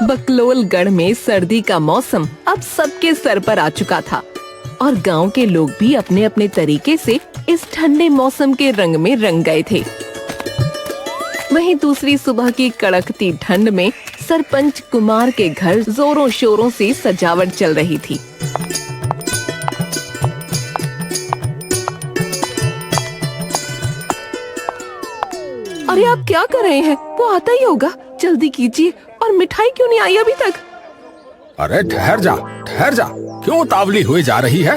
बकलोलगढ़ में सर्दी का मौसम अब सबके सर पर आ चुका था और गांव के लोग भी अपने अपने तरीके से इस ठंडे मौसम के रंग में रंग गए थे। वहीं दूसरी सुबह की कड़कती ठंड में सरपंच कुमार के घर जोरों शोरों से सजावट चल रही थी। अरे आप क्या कर रहे हैं? वो आता ही होगा, जल्दी कीजिए। और मिठाई क्यों नहीं आई अभी तक? अरे ठहर जा, क्यों उतावली हुई जा रही है?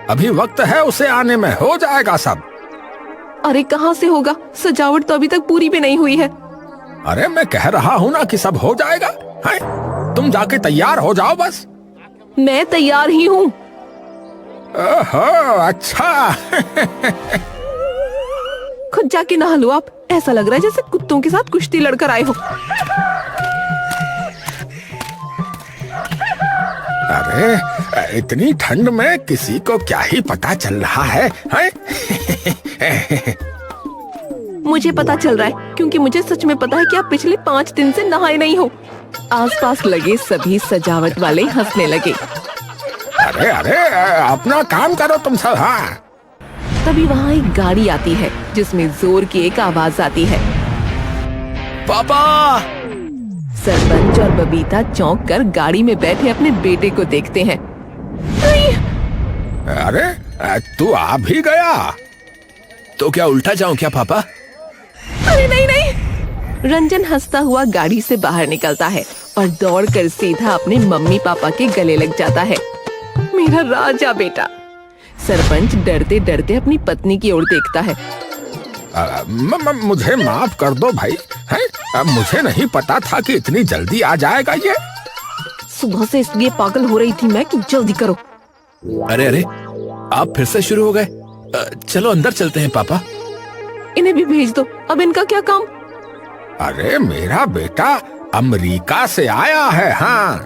अभी वक्त है उसे आने में, हो जाएगा सब। अरे कहाँ से होगा, सजावट तो अभी तक पूरी भी नहीं हुई है। अरे मैं कह रहा हूँ ना कि सब हो जाएगा। तुम जाके तैयार हो जाओ बस। मैं तैयार ही हूँ। ओहो, अच्छा। खुद जाके नहा लो आप, ऐसा लग रहा है जैसे कुत्तों के साथ कुश्ती लड़कर आए हो। अरे इतनी ठंड में किसी को क्या ही पता चल रहा है? मुझे पता चल रहा है, क्योंकि मुझे सच में पता है कि आप पिछले 5 दिन से नहाए नहीं हो। आसपास लगे सभी सजावट वाले हंसने लगे। अरे अपना काम करो तुम सब। हाँ। तभी वहाँ एक गाड़ी आती है जिसमें जोर की एक आवाज आती है, पापा। सरपंच और बबीता चौंक कर गाड़ी में बैठे अपने बेटे को देखते हैं। नहीं। अरे तू आ भी गया? तो क्या उल्टा जाऊं क्या पापा? अरे नहीं। रंजन हंसता हुआ गाड़ी से बाहर निकलता है और दौड़कर सीधा अपने मम्मी पापा के गले लग जाता है। मेरा राजा बेटा। सरपंच डरते डरते अपनी पत्नी की ओर देखता है। मुझे माफ कर दो भाई, मुझे नहीं पता था कि इतनी जल्दी आ जाएगा ये। सुबह से इसलिए पागल हो रही थी मैं कि जल्दी करो। अरे आप फिर से शुरू हो गए। चलो अंदर चलते हैं पापा। इन्हें भी भेज दो, अब इनका क्या काम? अरे मेरा बेटा अमेरिका से आया है। हाँ,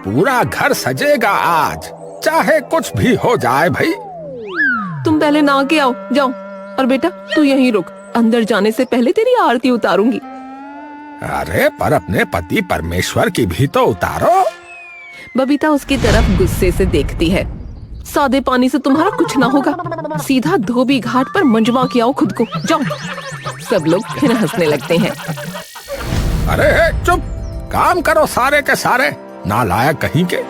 पूरा घर सजेगा आज, चाहे कुछ भी हो जाए भाई। तुम पहले नहा के आओ, जाओ। और बेटा तू यहीं रुक, अंदर जाने से पहले तेरी आरती उतारूंगी। अरे पर अपने पति परमेश्वर की भी तो उतारो। बबीता उसकी तरफ गुस्से से देखती है। सादे पानी से तुम्हारा कुछ ना होगा, सीधा धोबी घाट पर मंजवा के आओ खुद को, जाओ। सब लोग फिर हंसने लगते हैं। अरे चुप, काम करो सारे के सारे, नालायक कहीं के।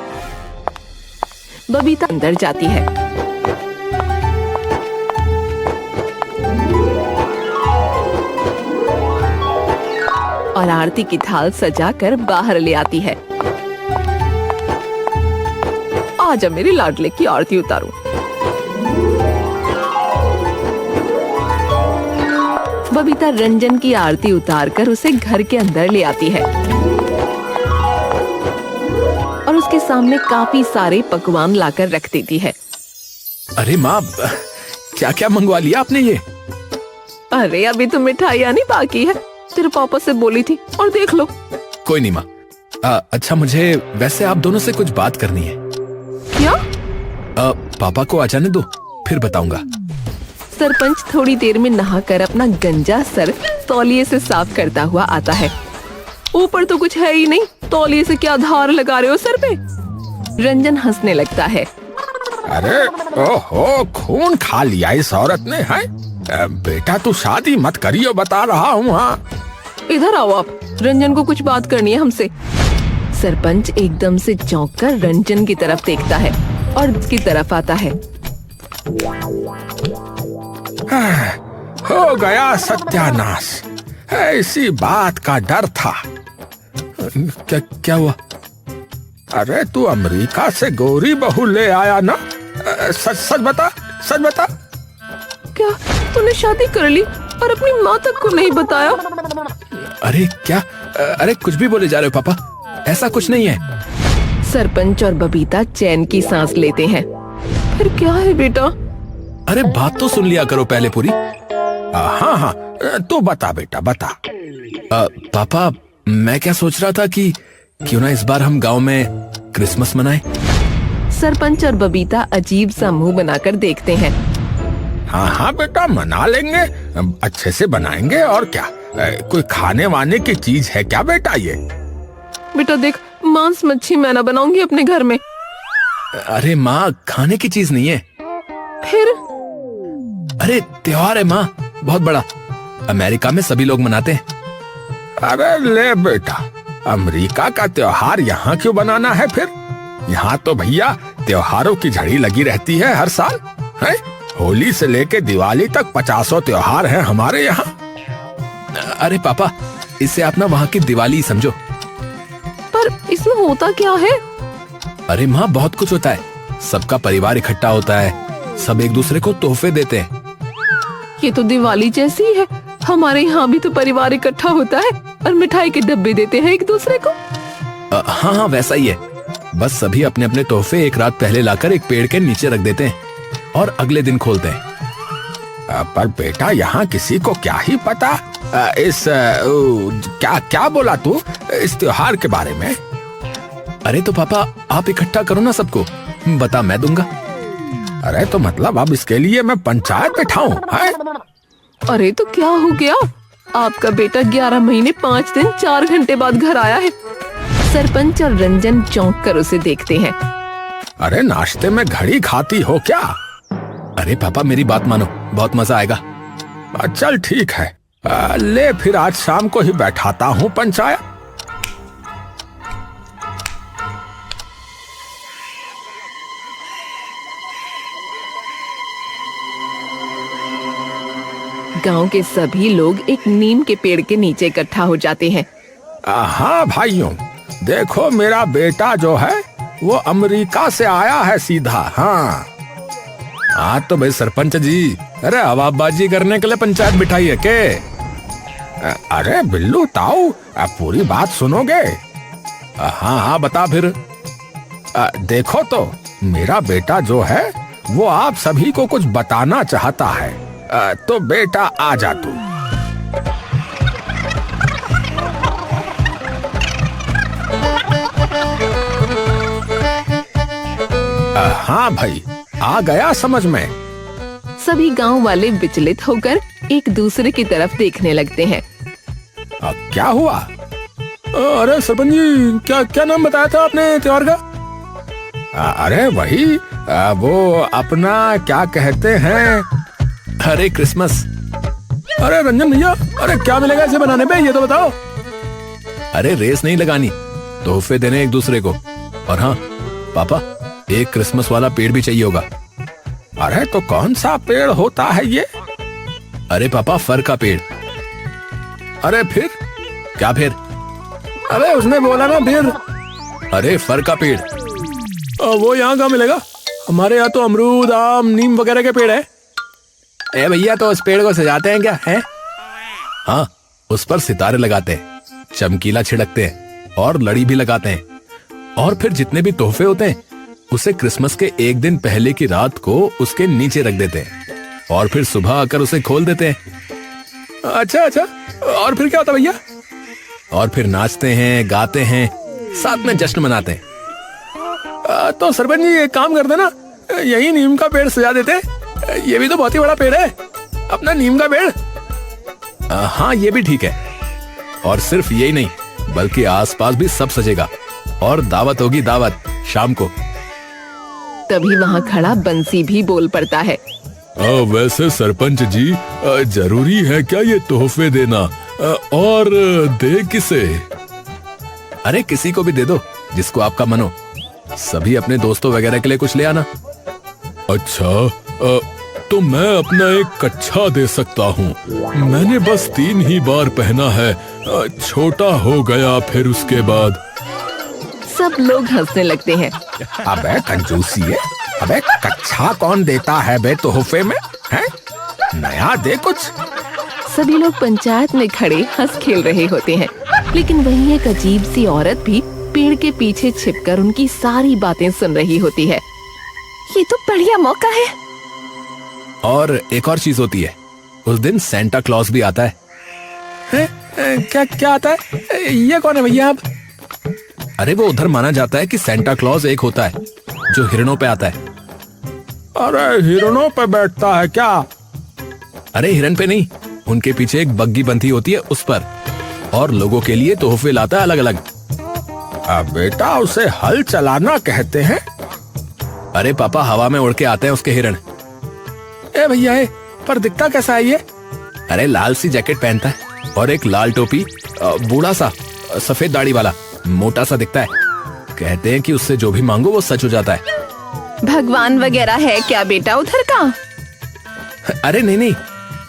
बबीता अंदर जाती है। और आरती की थाल सजाकर बाहर ले आती है। आजा मेरे लाडले की आरती उतारूं। बबीता रंजन की आरती उतारकर उसे घर के अंदर ले आती है और उसके सामने काफी सारे पकवान लाकर रख देती है। अरे माँ, क्या क्या मंगवा लिया आपने ये? अरे अभी तो मिठाई आनी बाकी है, तेरे पापा से बोली थी, और देख लो। कोई नहीं माँ। अच्छा, मुझे वैसे आप दोनों से कुछ बात करनी है। क्या? पापा को आ जाने दो, फिर बताऊंगा। सरपंच थोड़ी देर में नहाकर अपना गंजा सर तौलिए से साफ करता हुआ आता है। ऊपर तो कुछ है ही नहीं, तौलिए से क्या धार लगा रहे हो सर पे? रंजन हंसने लगता है। अरे ओहो, खून खा लिया इस औरत ने। है बेटा तू शादी मत करियो, बता रहा हूँ। हाँ, इधर आओ आप, रंजन को कुछ बात करनी है हमसे। सरपंच एकदम से चौंक कर रंजन की तरफ देखता है और उसकी तरफ आता है। हो गया सत्यानाश, ऐसी बात का डर था। क्या हुआ? अरे तू अमेरिका से गोरी बहू ले आया ना? सच बता। क्या तूने शादी कर ली और अपनी माँ तक को नहीं बताया? अरे क्या? अरे कुछ भी बोले जा रहे हो पापा, ऐसा कुछ नहीं है। सरपंच और बबीता चैन की सांस लेते हैं। फिर क्या है बेटा? अरे बात तो सुन लिया करो पहले पूरी। हाँ, तू बता बेटा, बता। पापा, मैं क्या सोच रहा था कि क्यों ना इस बार हम गांव में क्रिसमस मनाएं। सरपंच और बबीता अजीब सा मुंह बनाकर देखते हैं। हाँ बेटा, मना लेंगे, अच्छे से बनाएंगे। और क्या, कोई खाने वाने की चीज है क्या बेटा ये? बेटा देख, मांस मच्छी मैं ना बनाऊंगी अपने घर में। अरे माँ, खाने की चीज नहीं है। फिर? अरे त्योहार है माँ, बहुत बड़ा। अमेरिका में सभी लोग मनाते हैं। अरे ले बेटा, अमेरिका का त्योहार यहाँ क्यों बनाना है फिर? यहाँ तो भैया त्योहारों की झड़ी लगी रहती है हर साल है? होली से लेके दिवाली तक 50 त्योहार हैं हमारे यहाँ। अरे पापा, इससे आप ना वहाँ की दिवाली ही समझो। पर इसमें होता क्या है? अरे माँ, बहुत कुछ होता है। सबका परिवार इकट्ठा होता है, सब एक दूसरे को तोहफे देते हैं। ये तो दिवाली जैसी ही है। हमारे यहाँ भी तो परिवार इकट्ठा होता है और मिठाई के डब्बे देते हैं एक दूसरे को। हाँ हाँ, वैसा ही है। बस सभी अपने अपने तोहफे एक रात पहले लाकर एक पेड़ के नीचे रख देते हैं और अगले दिन खोलते हैं। पर बेटा यहाँ किसी को क्या ही पता क्या क्या बोला तू इस त्योहार के बारे में? अरे तो पापा, आप इकट्ठा करो ना सबको, बता मैं दूंगा। अरे तो मतलब अब इसके लिए मैं पंचायत बैठाऊं? अरे तो क्या हो गया? आपका बेटा 11 महीने 5 दिन 4 घंटे बाद घर आया है। सरपंच और रंजन चौंक कर उसे देखते हैं। अरे नाश्ते में घड़ी खाती हो क्या? अरे पापा, मेरी बात मानो, बहुत मजा आएगा। चल ठीक है, ले फिर आज शाम को ही बैठाता हूँ पंचायत। गांव के सभी लोग एक नीम के पेड़ के नीचे इकट्ठा हो जाते हैं। हाँ भाइयों, देखो मेरा बेटा जो है वो अमेरिका से आया है सीधा। हाँ तो भाई सरपंच जी, अरे हवाबाजी करने के लिए पंचायत बिठाई है के? अरे बिल्लू ताऊ, पूरी बात सुनोगे? हाँ हाँ, बता फिर। देखो तो मेरा बेटा जो है वो आप सभी को कुछ बताना चाहता है। तो बेटा आ जा तू। हाँ भाई, आ गया समझ में। सभी गांव वाले विचलित होकर एक दूसरे की तरफ देखने लगते हैं। क्या हुआ? अरे सरपंच जी, क्या क्या नाम बताया था आपने त्योहार का? अरे वही वो अपना क्या कहते हैं? अरे क्रिसमस। अरे रंजन भैया, अरे क्या मिलेगा इसे बनाने पे, ये तो बताओ। अरे रेस नहीं लगानी, तोहफे देने एक दूसरे को। और हाँ पापा, एक क्रिसमस वाला पेड़ भी चाहिए होगा। अरे तो कौन सा पेड़ होता है ये? अरे पापा, फर का पेड़। अरे फिर क्या फिर? अरे उसने बोला ना फिर। अरे फर का पेड़। वो यहाँ कहाँ मिलेगा? हमारे यहाँ तो अमरूद, आम, नीम वगैरह के पेड़ है। ए भैया, तो उस पेड़ को सजाते हैं क्या है? हाँ, उस पर सितारे लगाते हैं, चमकीला छिड़कते हैं और लड़ी भी लगाते हैं। और फिर जितने भी तोहफे होते हैं उसे क्रिसमस के एक दिन पहले की रात को उसके नीचे रख देते हैं और फिर सुबह आकर उसे खोल देते हैं। अच्छा अच्छा, और फिर क्या होता भैया? और फिर नाचते हैं, गाते हैं, साथ में जश्न मनाते हैं। तो सरपंच जी एक काम करते ना, यही नीम का पेड़ सजा देते। ये भी तो बहुत ही बड़ा पेड़ है, अपना नीम का पेड़। हाँ, ये भी ठीक है। और सिर्फ यही नहीं, बल्कि आसपास भी सब सजेगा और दावत होगी, दावत शाम को। तभी वहाँ खड़ा बंसी भी बोल पड़ता है। वैसे सरपंच जी, जरूरी है क्या ये तोहफे देना? और दे किसे? अरे किसी को भी दे दो, जिसको आपका मन हो। सभी अपने दोस्तों वगैरह के लिए कुछ ले आना। अच्छा, तो मैं अपना एक कच्छा दे सकता हूँ। मैंने बस 3 ही बार पहना है, छोटा हो गया फिर उसके बाद। सब लोग हंसने लगते हैं। अबे कंजूसी है, अबे कच्छा कौन देता है बे तोहफे में? हैं? नया दे कुछ। सभी लोग पंचायत में खड़े हंस खेल रहे होते हैं, लेकिन वहीं एक अजीब सी औरत भी पेड़ के पीछे छिपकर उनकी सारी बातें सुन रही होती है। ये तो बढ़िया मौका है। और एक और चीज होती है, उस दिन सेंटा क्लॉज भी आता है। क्या क्या आता है? ये कौन है भैया आप? अरे वो उधर माना जाता है कि सेंटा क्लॉज एक होता है जो हिरणों पे आता है। अरे हिरणों पे बैठता है क्या? अरे हिरन पे नहीं, उनके पीछे एक बग्गी बंधी होती है उस पर, और लोगों के लिए तोहफे लाता है अलग अलग। बेटा उसे हल चलाना कहते हैं। अरे पापा, हवा में उड़ के आते हैं उसके हिरण। ए भैया, पर दिखता कैसा है ये? अरे लाल सी जैकेट पहनता है और एक लाल टोपी, बूढ़ा सा, सफेद दाढ़ी वाला, मोटा सा दिखता है। कहते हैं कि उससे जो भी मांगो वो सच हो जाता है। भगवान वगैरह है क्या बेटा उधर का? अरे नहीं नहीं,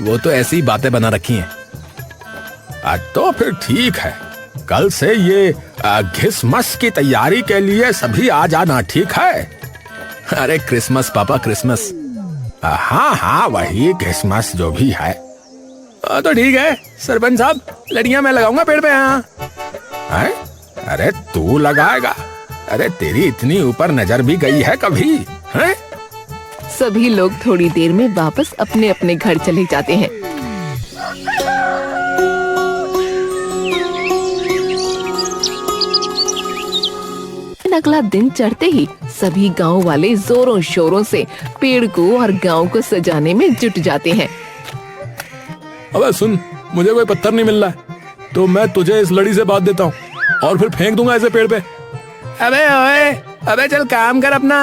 वो तो ऐसी बातें बना रखी हैं। तो फिर ठीक है, कल से ये क्रिसमस की तैयारी के लिए सभी आ जाना, ठीक है? अरे क्रिसमस पापा, क्रिसमस। हाँ हाँ, वही क्रिसमस जो भी है। तो ठीक है सरपंच साहब, लड़ियां मैं लगाऊंगा पेड़ पे। हाँ। अरे तू लगाएगा? अरे तेरी इतनी ऊपर नजर भी गई है कभी? हैं? सभी लोग थोड़ी देर में वापस अपने अपने घर चले जाते हैं। अगला दिन चढ़ते ही सभी गांव वाले जोरों शोरों से पेड़ को और गांव को सजाने में जुट जाते हैं। अबे सुन, मुझे कोई पत्थर नहीं मिल रहा है, तो मैं तुझे इस लड़ी से बांध देता हूँ और फिर फेंक दूंगा ऐसे पेड़ पे। अबे ओए, अबे चल काम कर अपना।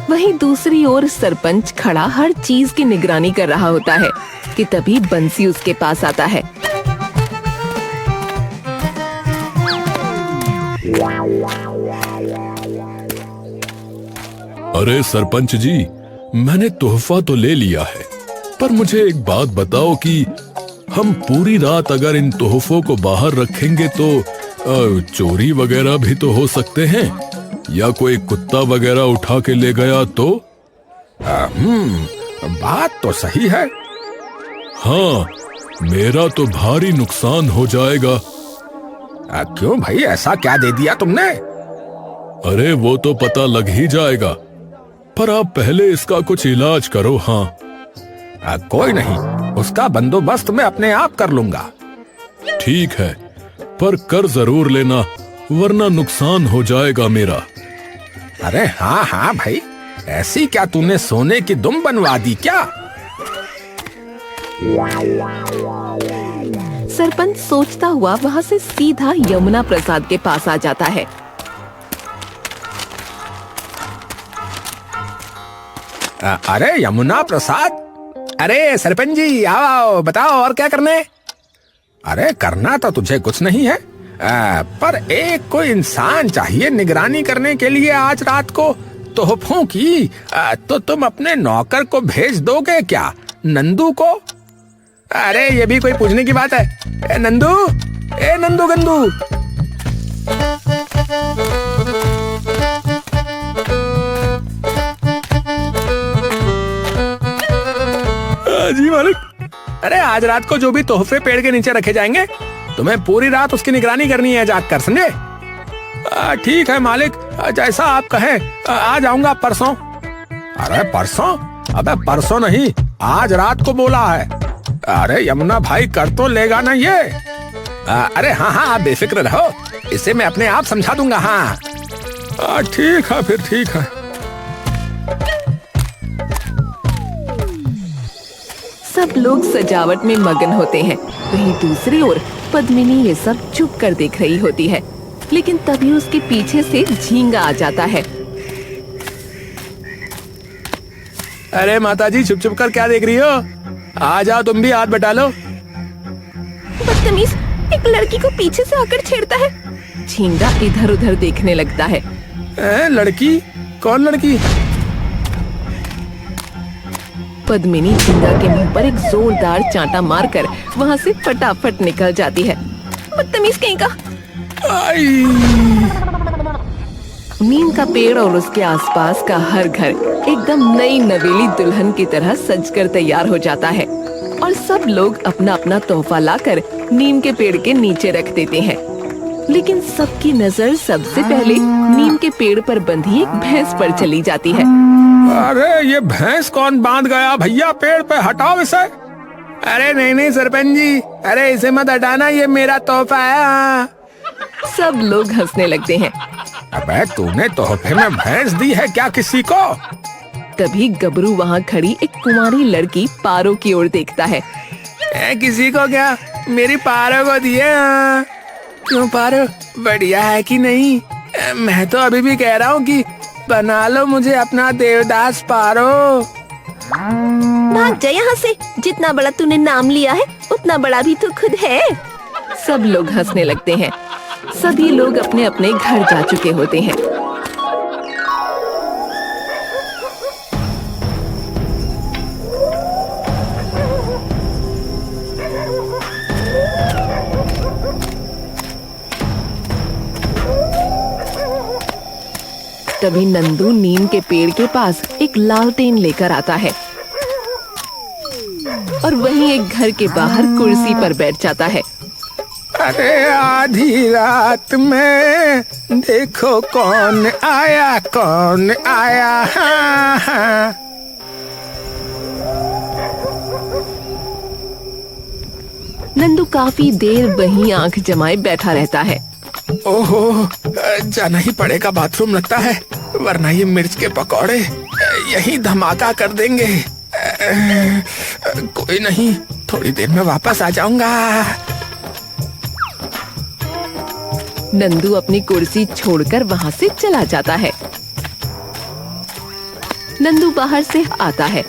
वहीं दूसरी ओर सरपंच खड़ा हर चीज की निगरानी कर रहा होता है कि तभी बंसी उसके पास आता है। अरे सरपंच जी, मैंने तोहफा तो ले लिया है, पर मुझे एक बात बताओ कि हम पूरी रात अगर इन तोहफों को बाहर रखेंगे तो चोरी वगैरह भी तो हो सकते हैं, या कोई कुत्ता वगैरह उठा के ले गया तो? बात तो सही है। हाँ, मेरा तो भारी नुकसान हो जाएगा। क्यों भाई, ऐसा क्या दे दिया तुमने? अरे वो तो पता लग ही जाएगा, पर आप पहले इसका कुछ इलाज करो। हाँ। कोई नहीं, उसका बंदोबस्त मैं अपने आप कर लूंगा। ठीक है, पर कर जरूर लेना, वरना नुकसान हो जाएगा मेरा। अरे हाँ हाँ भाई, ऐसी क्या तूने सोने की दुम बनवा दी क्या? सरपंच सोचता हुआ वहाँ से सीधा यमुना प्रसाद के पास आ जाता है। अरे यमुना प्रसाद, अरे सरपंच जी आओ, बताओ और क्या करना है? अरे करना तो तुझे कुछ नहीं है, पर एक कोई इंसान चाहिए निगरानी करने के लिए आज रात को तोहफों की। तो तुम अपने नौकर को भेज दोगे क्या, नंदू को? अरे ये भी कोई पूछने की बात है? ए नंदू, ए नंदू गंदू। जी मालिक। अरे आज रात को जो भी तोहफे पेड़ के नीचे रखे जाएंगे, तुम्हें पूरी रात उसकी निगरानी करनी है जाग कर, समझे? ठीक है मालिक, जैसा आप कहें, आ जाऊंगा परसों। अरे परसों? अबे परसों नहीं, आज रात को बोला है। अरे यमुना भाई कर तो लेगा ना ये? अरे हाँ हाँ, आप बेफिक्र रहो, इसे मैं अपने आप समझा दूंगा। हाँ ठीक है, फिर ठीक है। सब लोग सजावट में मगन होते हैं। वहीं दूसरी ओर पद्मिनी ये सब चुप कर देख रही होती है, लेकिन तभी उसके पीछे से झींगा आ जाता है। अरे माताजी, छुप छुप कर क्या देख रही हो? आ जाओ तुम भी, हाथ बटा लो। बदतमीज, एक लड़की को पीछे से आकर छेड़ता है। झींगा इधर उधर देखने लगता है। लड़की? कौन लड़की? पद्मिनी झींगा के मुंह पर एक जोरदार चांटा मारकर वहाँ से फटाफट निकल जाती है। बदतमीज कहीं का। नीम का पेड़ और उसके आसपास का हर घर एकदम नई नवेली दुल्हन की तरह सजकर तैयार हो जाता है और सब लोग अपना अपना तोहफा लाकर नीम के पेड़ के नीचे रख देते हैं। लेकिन सबकी नजर सबसे पहले नीम के पेड़ पर बंधी एक भैंस पर चली जाती है। अरे ये भैंस कौन बांध गया भैया पेड़ पे, हटाओ इसे। अरे नहीं नहीं सरपंच जी, अरे इसे मत हटाना, ये मेरा तोहफा है। सब लोग हंसने लगते हैं। अबे तूने तोहफे में भैंस दी है क्या किसी को? तभी गबरू वहाँ खड़ी एक कुंवारी लड़की पारो की ओर देखता है। किसी को क्या, मेरी पारो को दिए। क्यों पारो, बढ़िया है कि नहीं? मैं तो अभी भी कह रहा हूँ कि बना लो मुझे अपना देवदास पारो। भाग जा यहाँ से, जितना बड़ा तूने नाम लिया है उतना बड़ा भी तो खुद है। सब लोग हंसने लगते हैं। सभी लोग अपने अपने घर जा चुके होते हैं। तभी नंदू नीम के पेड़ के पास एक लालटेन लेकर आता है और वहीं एक घर के बाहर कुर्सी पर बैठ जाता है। अरे आधी रात में देखो कौन आया, कौन आया। हाँ, हाँ। नंदू काफी देर वहीं आंख जमाए बैठा रहता है। ओहो, जाना ही पड़ेगा बाथरूम लगता है, वरना ये मिर्च के पकौड़े यही धमाका कर देंगे। कोई नहीं, थोड़ी देर में वापस आ जाऊंगा। नंदू अपनी कुर्सी छोड़कर वहाँ से चला जाता है। नंदू बाहर से आता है।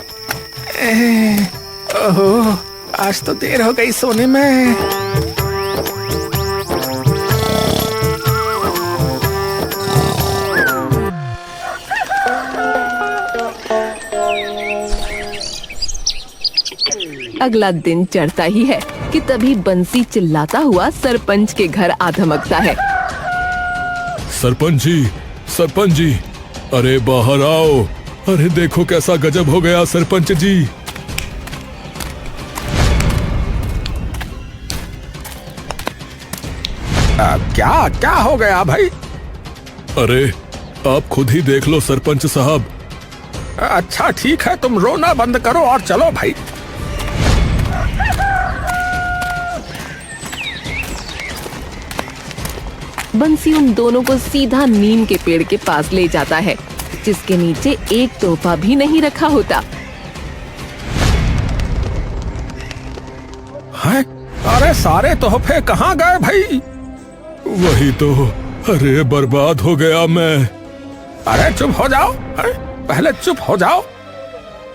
ओहो, आज तो देर हो गई सोने में। अगला दिन चढ़ता ही है कि तभी बंसी चिल्लाता हुआ सरपंच के घर आ धमकता है। सरपंच जी, सरपंच जी, अरे बाहर आओ। अरे देखो कैसा गजब हो गया सरपंच जी। क्या क्या हो गया भाई? अरे आप खुद ही देख लो सरपंच साहब। अच्छा ठीक है, तुम रोना बंद करो और चलो भाई। बंसी उन दोनों को सीधा नीम के पेड़ के पास ले जाता है, जिसके नीचे एक तोहफा भी नहीं रखा होता। हैं? अरे सारे तोहफे कहाँ गए भाई? वही तो, अरे बर्बाद हो गया मैं। अरे चुप हो जाओ, हैं? पहले चुप हो जाओ।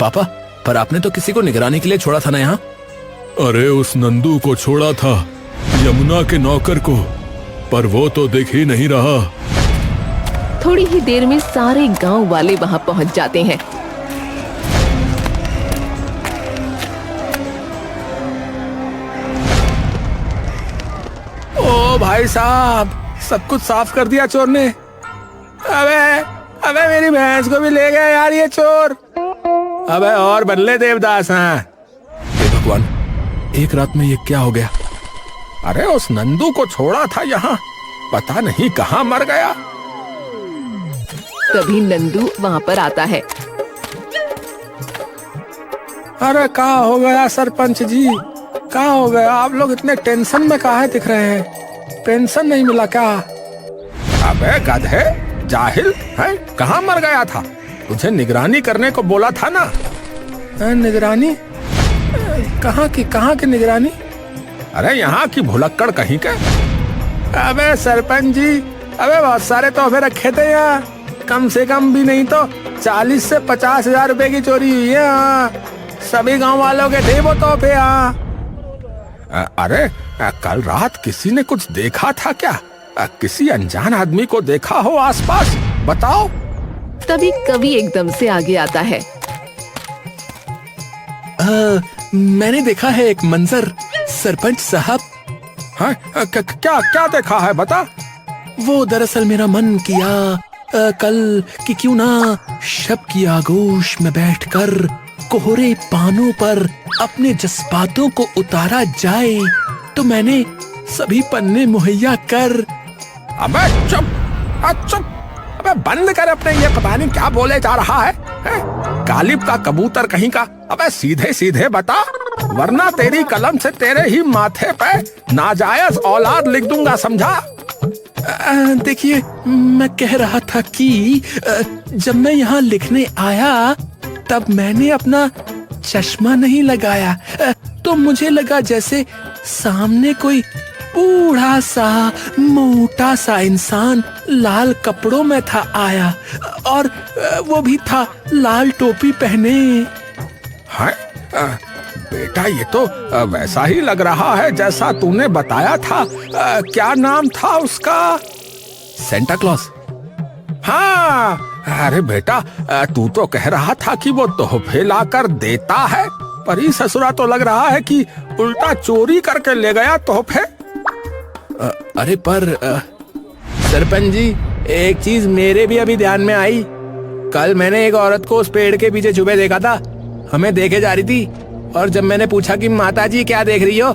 पापा, पर आपने तो किसी को निगरानी के लिए छोड़ा था ना यहाँ? अरे उस नंदू को छोड़ा था, यमुना के नौकर को, पर वो तो दिख ही नहीं रहा। थोड़ी ही देर में सारे गांव वाले वहां पहुंच जाते हैं। ओ भाई साहब, सब कुछ साफ कर दिया चोर ने। अबे मेरी भैंस को भी ले गया यार ये चोर। अबे और बदले देवदास। हाँ, हे भगवान, एक रात में ये क्या हो गया? अरे उस नंदू को छोड़ा था यहाँ, पता नहीं कहाँ मर गया। तभी नंदू वहाँ पर आता है। अरे क्या हो गया सरपंच जी, क्या हो गया? आप लोग इतने टेंशन में काहे दिख रहे हैं? पेंशन नहीं मिला क्या? अबे गधे, जाहिल है, कहाँ मर गया था? तुझे निगरानी करने को बोला था ना। निगरानी? कहाँ की निगरानी? अरे यहाँ की भुलक्कड़ कहीं के। अबे सरपंच जी, अबे बहुत सारे तोहफे रखे थे यहाँ, कम से कम भी नहीं तो 40 से 50 हजार रुपए की चोरी हुई है। हाँ, सभी गांव वालों के थे वो तोहफे। हाँ, अरे कल रात किसी ने कुछ देखा था क्या? किसी अनजान आदमी को देखा हो आसपास? बताओ। तभी कवि एकदम से आगे आता है। मैंने देखा है एक मंजर सरपंच साहब। हाँ, क्या क्या देखा है बता? वो दरअसल मेरा मन किया कल कि क्यों ना शब की आगोश में बैठकर कोहरे पानों पर अपने जज्बातों को उतारा जाए, तो मैंने सभी पन्ने मुहैया कर। अबे चुप, चुप, अबे बंद कर अपने ये पता नहीं क्या बोले जा रहा है? गालिब का कबूतर कहीं का। अबे सीधे सीधे बता, वरना तेरी कलम से तेरे ही माथे पे नाजायज औलाद लिख दूंगा, समझा? देखिए, मैं कह रहा था कि जब मैं यहाँ लिखने आया तब मैंने अपना चश्मा नहीं लगाया, तो मुझे लगा जैसे सामने कोई बूढ़ा सा मोटा सा इंसान लाल कपड़ों में था आया, और वो भी था लाल टोपी पहने। है बेटा, ये तो वैसा ही लग रहा है जैसा तूने बताया था। क्या नाम था उसका? Santa Claus. हाँ, अरे बेटा, तू तो कह रहा था कि वो तोहफे लाकर देता है, पर ही ससुरा तो लग रहा है कि उल्टा चोरी करके ले गया तोहफे। अरे पर सरपंच जी, एक चीज मेरे भी अभी ध्यान में आई। कल मैंने एक औरत को उस पेड़ के पीछे छुपे देखा था, हमें देखे जा रही थी, और जब मैंने पूछा कि माता जी क्या देख रही हो,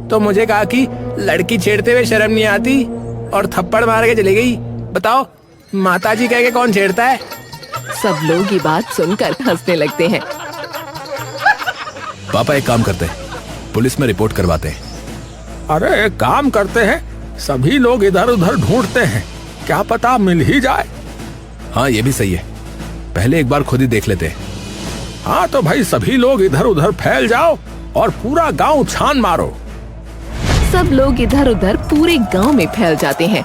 तो मुझे कहा कि लड़की छेड़ते हुए शर्म नहीं आती, और थप्पड़ मार के चली गई। बताओ, माता जी कह के कौन छेड़ता है? सब लोग ये बात सुनकर हंसने लगते हैं। पापा एक काम करते हैं, पुलिस में रिपोर्ट करवाते हैं। अरे एक काम करते हैं, सभी लोग इधर उधर ढूंढते हैं, क्या पता मिल ही जाए। हाँ, ये भी सही है, पहले एक बार खुद ही देख लेते हैं। हाँ तो भाई, सभी लोग इधर उधर फैल जाओ और पूरा गांव छान मारो। सब लोग इधर उधर पूरे गांव में फैल जाते हैं।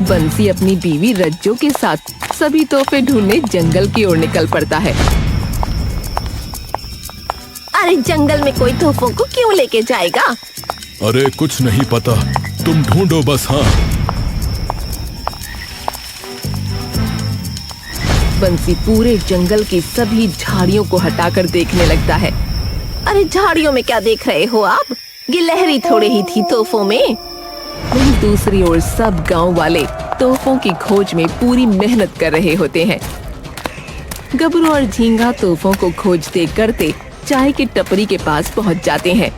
बंसी अपनी बीवी रज्जो के साथ सभी तोहफे ढूंढने जंगल की ओर निकल पड़ता है। अरे जंगल में कोई तोहफों को क्यों लेके जाएगा? अरे कुछ नहीं पता, तुम ढूंढो बस। हाँ, बंसी पूरे जंगल की सभी झाड़ियों को हटाकर देखने लगता है। अरे झाड़ियों में क्या देख रहे हो आप? गिलहरी थोड़े ही थी तोहफों में। वहीं दूसरी ओर सब गांव वाले तोहफों की खोज में पूरी मेहनत कर रहे होते हैं। गबरू और झींगा तोहफों को खोजते करते चाय की टपरी के पास पहुंच जाते हैं।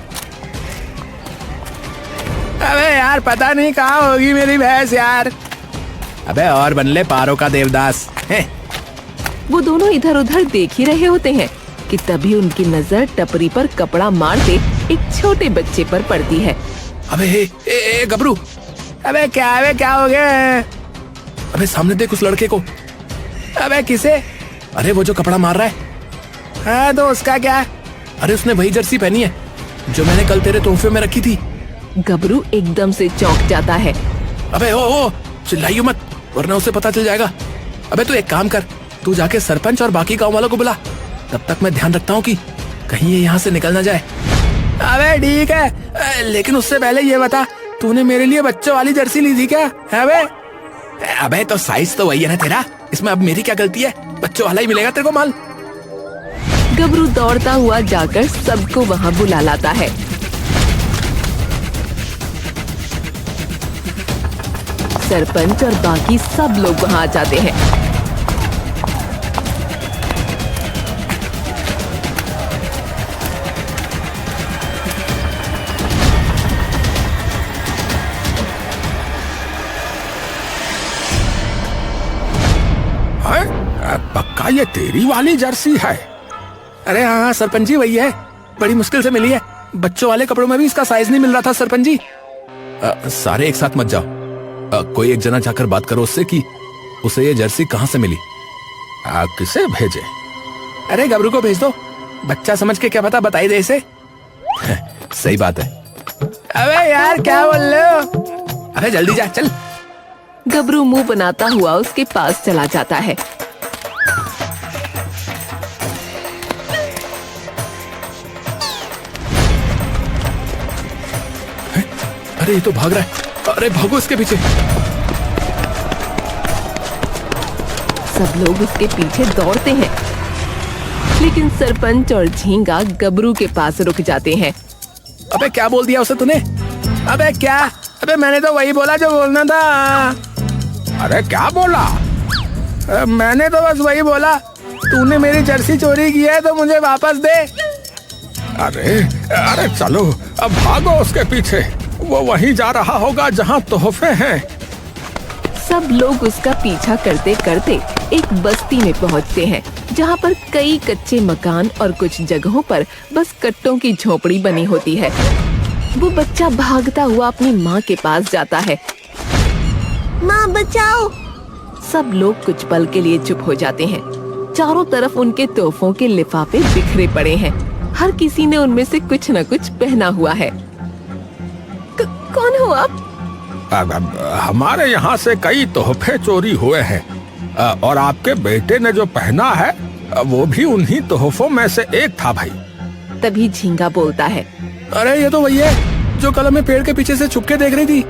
अबे यार, पता नहीं कहाँ होगी मेरी भैंस यार। अबे और बन ले पारो का देवदास। वो दोनों इधर उधर देख ही रहे होते हैं कि तभी उनकी नजर टपरी पर कपड़ा मारते एक छोटे बच्चे पर पड़ती है। अबे गबरू, अबे क्या हो गया? अबे सामने देख उस लड़के को। अबे किसे? अरे वो जो कपड़ा मार रहा है। हाँ तो उसका क्या? अरे उसने वही जर्सी पहनी है जो मैंने कल तेरे तोहफे में रखी थी। गबरू एकदम से चौंक जाता है। अबे ओ चिल्लाइयो मत, वरना उसे पता चल जाएगा। अबे तू एक काम कर, तू जाके सरपंच और बाकी गांव वालों को बुला, तब तक मैं ध्यान रखता हूँ कि कहीं ये यहाँ से निकल ना जाए। अबे ठीक है, लेकिन उससे पहले ये बता, तूने मेरे लिए बच्चों वाली जर्सी ली थी क्या? अबे तो साइज तो वही है ना तेरा, इसमें अब मेरी क्या गलती है? बच्चों वाला ही मिलेगा तेरे को माल। गबरू दौड़ता हुआ जाकर सबको वहाँ बुला लाता है। सरपंच और बाकी सब लोग वहाँ आ जाते हैं। पक्का ये तेरी वाली जर्सी है? अरे हाँ सरपंच जी, वही है, बड़ी मुश्किल से मिली है। बच्चों वाले कपड़ों में भी इसका साइज नहीं मिल रहा था सरपंच जी। सारे एक साथ मत जाओ, कोई एक जना जाकर बात करो उससे कि उसे ये जर्सी कहाँ से मिली। किसे भेजे? अरे गबरू को भेज दो, बच्चा समझ के क्या पता बताई दे इसे। सही बात है। अबे यार क्या बोल रहे हो? अबे जल्दी जा, चल। गबरू मुंह बनाता हुआ उसके पास चला जाता है। अरे ये तो भाग रहा है, अरे भागो इसके पीछे। सब लोग उसके पीछे दौड़ते हैं, लेकिन सरपंच और झींगा गबरू के पास रुक जाते हैं। अबे क्या बोल दिया उसे तूने? अबे क्या? अबे मैंने तो वही बोला जो बोलना था। अरे क्या बोला? मैंने तो बस वही बोला, तूने मेरी जर्सी चोरी की है तो मुझे वापस दे। अरे चलो अब भागो उसके पीछे, वो वहीं जा रहा होगा जहाँ तोहफे हैं। सब लोग उसका पीछा करते करते एक बस्ती में पहुँचते हैं, जहाँ पर कई कच्चे मकान और कुछ जगहों पर बस कट्टों की झोपड़ी बनी होती है। वो बच्चा भागता हुआ अपनी माँ के पास जाता है। माँ बचाओ! सब लोग कुछ पल के लिए चुप हो जाते हैं। चारों तरफ उनके तोहफों के लिफाफे बिखरे पड़े हैं। हर किसी ने उनमें से कुछ न कुछ पहना हुआ है। कौन हो आप? अब हमारे यहाँ से कई तोहफे चोरी हुए हैं और आपके बेटे ने जो पहना है वो भी उन्हीं तोहफों में से एक था भाई। तभी झींगा बोलता है। अरे ये तो वही है जो कल हमें पेड़ के पीछे से छुपके देख रही थी।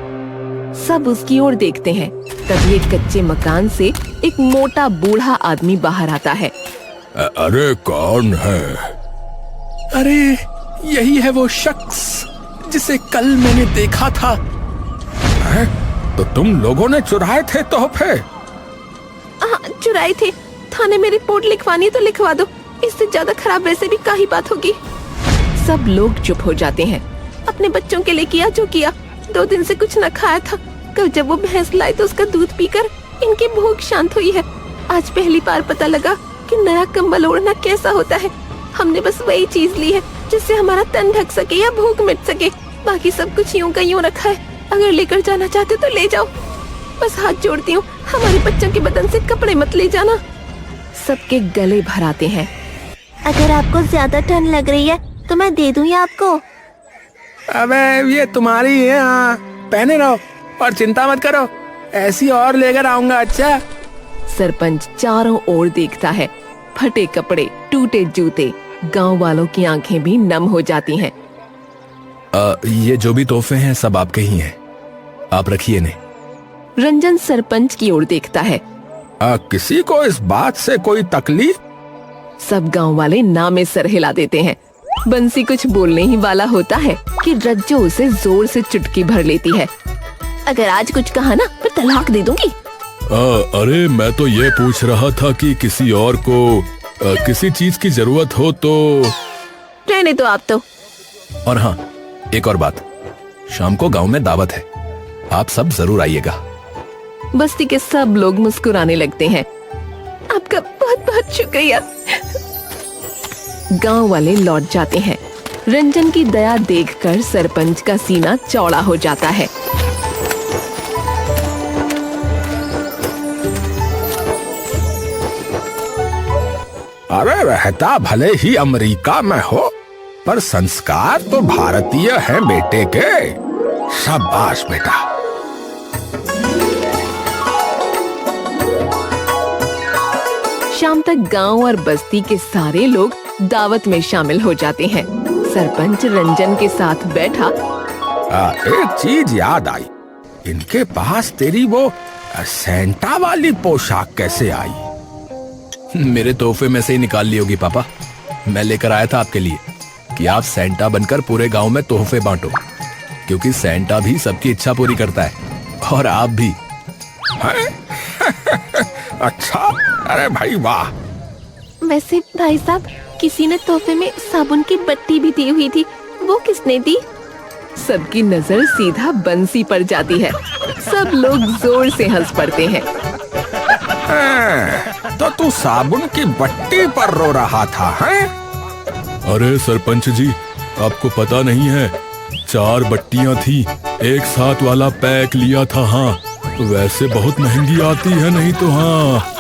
सब उसकी ओर देखते हैं। तभी एक कच्चे मकान से एक मोटा बूढ़ा आदमी बाहर आता है। अरे कौन है? अरे यही है वो शख्स जिसे कल मैंने देखा था। हैं? तो तुम लोगों ने चुराए थे तोहफे? हाँ, चुराए थे। थाने में रिपोर्ट लिखवानी तो लिखवा दो, इससे ज्यादा खराब वैसे भी क्या ही बात होगी। सब लोग चुप हो जाते हैं। अपने बच्चों के लिए किया जो किया। 2 दिन से कुछ न खाया था। कल जब वो भैंस लाई तो उसका दूध पीकर इनकी भूख शांत हुई है। आज पहली बार पता लगा कि नया कंबल ओढ़ना कैसा होता है। हमने बस वही चीज ली है जिससे हमारा तन ढक सके या भूख मिट सके। बाकी सब कुछ यूं का यूं रखा है। अगर लेकर जाना चाहते तो ले जाओ। बस हाथ जोड़ती हूँ, हमारे बच्चों के बदन से कपड़े मत ले जाना। सबके गले भर आते हैं। अगर आपको ज्यादा ठंड लग रही है तो मैं दे दूँ आपको। अबे ये तुम्हारी है, हाँ पहने रहो और चिंता मत करो, ऐसी और लेकर आऊंगा। अच्छा। सरपंच चारों ओर देखता है। फटे कपड़े, टूटे जूते, गांव वालों की आंखें भी नम हो जाती हैं। ये जो भी तोहफे हैं सब आपके ही हैं, आप रखिए इन्हें। रंजन सरपंच की ओर देखता है। किसी को इस बात से कोई तकलीफ? सब गांव वाले ना में सर हिला देते हैं। बंसी कुछ बोलने ही वाला होता है कि रज्जो उसे जोर से चुटकी भर लेती है। अगर आज कुछ कहा ना मैं तलाक दे दूंगी। अरे मैं तो ये पूछ रहा था कि किसी और को किसी चीज की जरूरत हो तो। रहने दो आप तो। और हाँ, एक और बात, शाम को गांव में दावत है, आप सब जरूर आइएगा। बस्ती के सब लोग मुस्कुराने लगते हैं। आपका बहुत बहुत शुक्रिया। गांव वाले लौट जाते हैं। रंजन की दया देखकर सरपंच का सीना चौड़ा हो जाता है। अरे रहता भले ही अमेरिका में हो पर संस्कार तो भारतीय हैं बेटे के। शाबाश बेटा। शाम तक गांव और बस्ती के सारे लोग दावत में शामिल हो जाते हैं। सरपंच रंजन के साथ बैठा। एक चीज याद आई, इनके पास तेरी वो सेंटा वाली पोशाक कैसे आई? मेरे तोहफे में से ही निकाल ली होगी पापा। मैं लेकर आया था आपके लिए कि आप सेंटा बनकर पूरे गांव में तोहफे बांटो, क्योंकि सेंटा भी सबकी इच्छा पूरी करता है और आप भी। अच्छा, अरे भाई वाह। वैसे भाई साहब, किसी ने तोहफे में साबुन की बट्टी भी दी हुई थी, वो किसने दी? सबकी नजर सीधा बंसी पर जाती है। सब लोग जोर से हंस पड़ते हैं। तो तू साबुन की बट्टी पर रो रहा था, हैं? अरे सरपंच जी, आपको पता नहीं है, 4 बट्टियां थी, एक साथ वाला पैक लिया था। हाँ, वैसे बहुत महंगी आती है, नहीं तो हाँ।